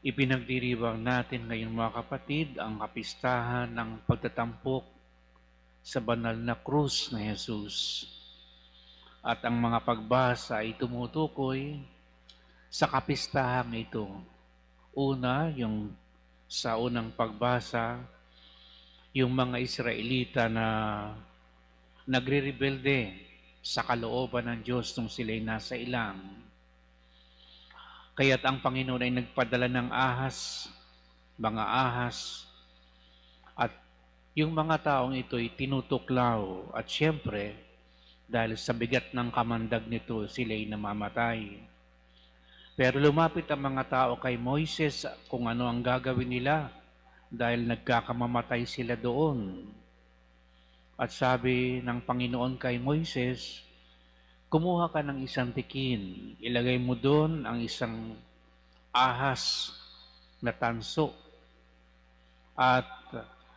Ipinagdiriwang natin ngayon mga kapatid ang kapistahan ng pagtatampok sa banal na krus na Jesus. At ang mga pagbasa ay tumutukoy sa kapistahang ito. Una, yung sa unang pagbasa, yung mga Israelita na nagre-rebelde sa kalooban ng Diyos nung sila'y nasa ilang. Kaya't ang Panginoon ay nagpadala ng ahas, mga ahas, at yung mga taong ito ay tinutuklaw. At siyempre, dahil sa bigat ng kamandag nito, sila'y namamatay. Pero lumapit ang mga tao kay Moises kung ano ang gagawin nila dahil nagkakamamatay sila doon. At sabi ng Panginoon kay Moises, kumuha ka ng isang tikin, ilagay mo doon ang isang ahas na tanso. At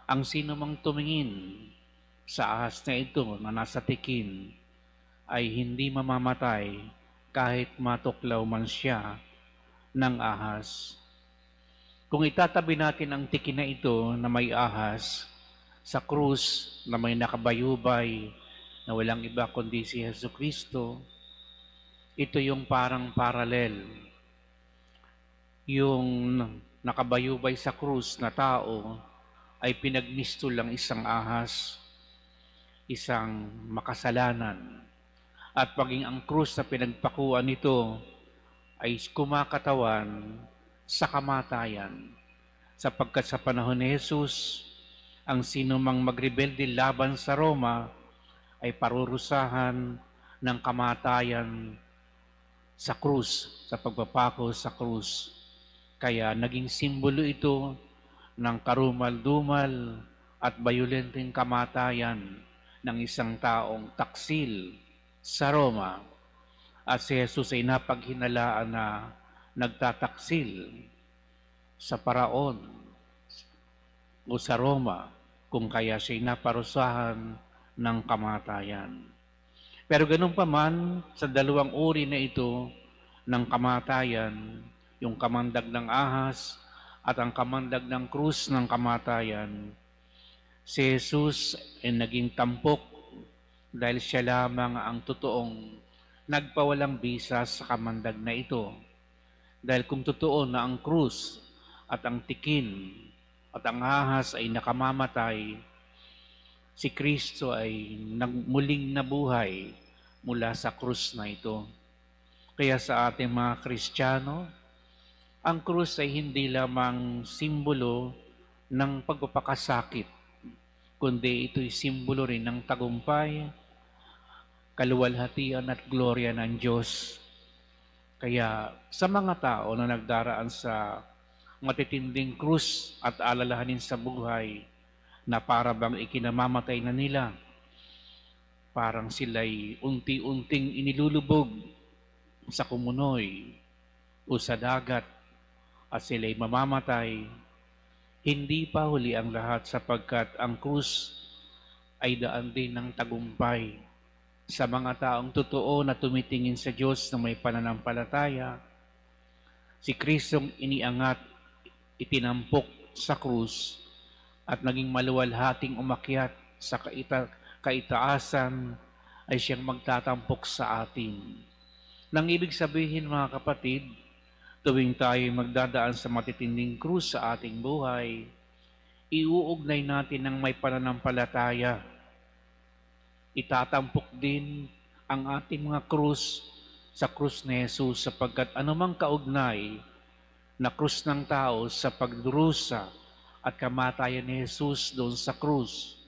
ang sino mang tumingin sa ahas na ito na nasa tikin ay hindi mamamatay kahit matuklaw man siya ng ahas. Kung itatabi natin ang tikin na ito na may ahas sa krus na may nakabayubay na walang iba kundi si Jesucristo, ito yung parang paralel. Yung nakabayubay sa krus na tao ay pinagmisto lang isang ahas, isang makasalanan. At paging ang krus na pinagpakuan nito ay kumakatawan sa kamatayan. Sapagkat sa panahon ni Jesus, ang sino mang magrebelde laban sa Roma ay parurusahan ng kamatayan sa krus, sa pagpapako sa krus. Kaya naging simbolo ito ng karumal-dumal at bayolenteng kamatayan ng isang taong taksil sa Roma. At si Jesus ay napaghinalaan na nagtataksil sa paraon o sa Roma kung kaya siya'y naparusahan ng kamatayan. Pero ganun pa man, sa dalawang uri na ito ng kamatayan, yung kamandag ng ahas at ang kamandag ng krus ng kamatayan, si Jesus ay naging tampok dahil siya lamang ang totoong nagpawalang bisa sa kamandag na ito. Dahil kung totoo na ang krus at ang tikin at ang ahas ay nakamamatay, si Kristo ay muling nabuhay mula sa krus na ito. Kaya sa ating mga Kristiyano, ang krus ay hindi lamang simbolo ng pagpapakasakit, kundi ito'y simbolo rin ng tagumpay, kaluwalhatian at gloria ng Diyos. Kaya sa mga tao na nagdaraan sa matitinding krus at alalahanin sa buhay na para bang ikinamamatay na nila, parang sila'y unti-unting inilulubog sa kumunoy o sa dagat at sila'y mamamatay, hindi pa huli ang lahat sapagkat ang krus ay daan din ng tagumpay sa mga taong totoo na tumitingin sa Diyos na may pananampalataya. Si Kristong iniangat, itinampok sa krus at naging maluwalhating umakyat sa kaitaasan ay siyang magtatampok sa atin. Nang ibig sabihin mga kapatid, tuwing tayo magdadaan sa matitinding krus sa ating buhay, iuugnay natin ng may pananampalataya. Itatampok din ang ating mga krus sa krus ni Jesus sapagkat anumang kaugnay na krus ng tao sa pagdurusa at kamatayan ni Jesus doon sa krus,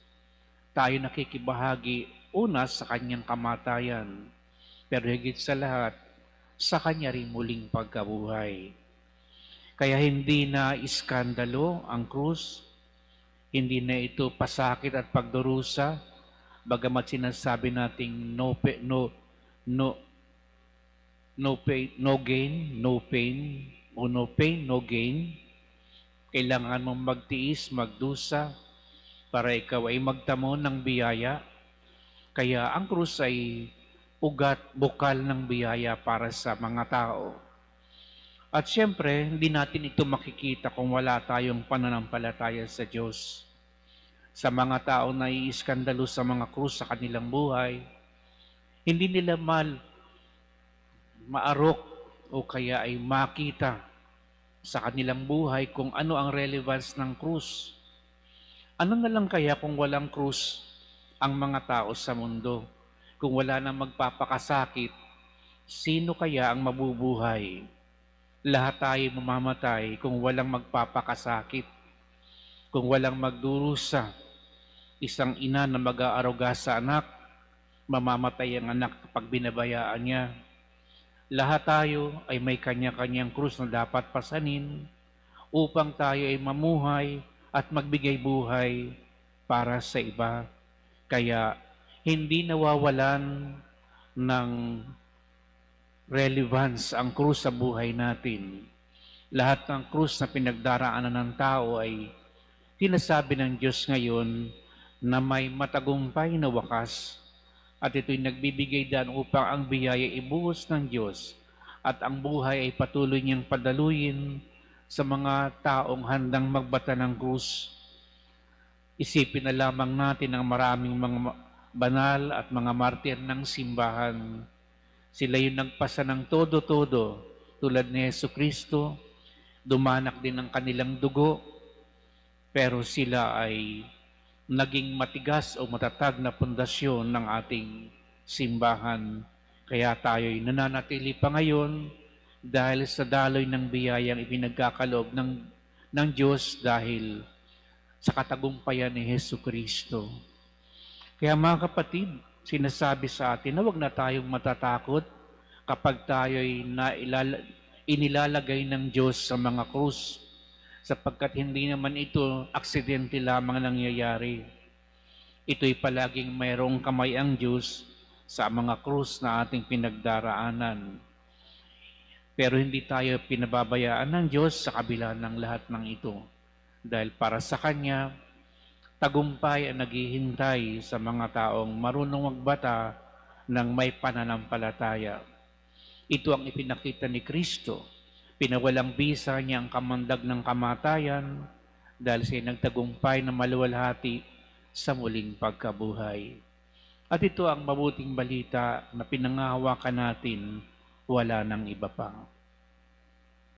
tayo nakikibahagi una sa kanyang kamatayan, pero higit sa lahat, sa kanya rin muling pagkabuhay. Kaya hindi na iskandalo ang krus, hindi na ito pasakit at pagdurusa, bagamat sinasabi nating no pain, no gain. Kailangan mong magtiis, magdusa para ikaw ay magtamo ng biyaya. Kaya ang krus ay ugat, bukal ng biyaya para sa mga tao. At siyempre, hindi natin ito makikita kung wala tayong pananampalataya sa Diyos. Sa mga tao na iiskandalo sa mga krus sa kanilang buhay, hindi nila maarok o kaya ay makita sa kanilang buhay kung ano ang relevance ng krus. Ano na lang kaya kung walang krus ang mga tao sa mundo? Kung wala nang magpapakasakit, sino kaya ang mabubuhay? Lahat tayo mamamatay kung walang magpapakasakit, kung walang magdurusa. Isang ina na mag-aaruga sa anak, mamamatay ang anak kapag binabayaan niya. Lahat tayo ay may kanya-kanyang krus na dapat pasanin upang tayo ay mamuhay at magbigay buhay para sa iba. Kaya hindi nawawalan ng relevance ang krus sa buhay natin. Lahat ng krus na pinagdaraanan ng tao ay sinasabi ng Diyos ngayon na may matagumpay na wakas at ito'y nagbibigay daan upang ang biyaya ibuhos ng Diyos at ang buhay ay patuloy niyang padaluyin sa mga taong handang magbata ng krus. Isipin na lamang natin ang maraming mga banal at mga martir ng simbahan. Sila yung nagpasa ng todo-todo tulad ni Jesucristo, dumanak din ang kanilang dugo, pero sila ay naging matigas o matatag na pundasyon ng ating simbahan. Kaya tayo'y nananatili pa ngayon dahil sa daloy ng biyayang ipinagkakaloob ng Diyos dahil sa katagumpayan ni Jesucristo. Kaya mga kapatid, sinasabi sa atin na huwag na tayong matatakot kapag tayo'y inilalagay ng Diyos sa mga krus, sapagkat hindi naman ito aksidente lamang nangyayari. Ito'y palaging mayroong kamay ang Diyos sa mga krus na ating pinagdaraanan. Pero hindi tayo pinababayaan ng Diyos sa kabila ng lahat ng ito. Dahil para sa Kanya, tagumpay ang naghihintay sa mga taong marunong magbata ng may pananampalataya. Ito ang ipinakita ni Kristo. Pinawalang bisa niya ang kamandag ng kamatayan dahil siya nagtagumpay na maluwalhati sa muling pagkabuhay. At ito ang mabuting balita na pinangahawakan natin, wala nang iba pa.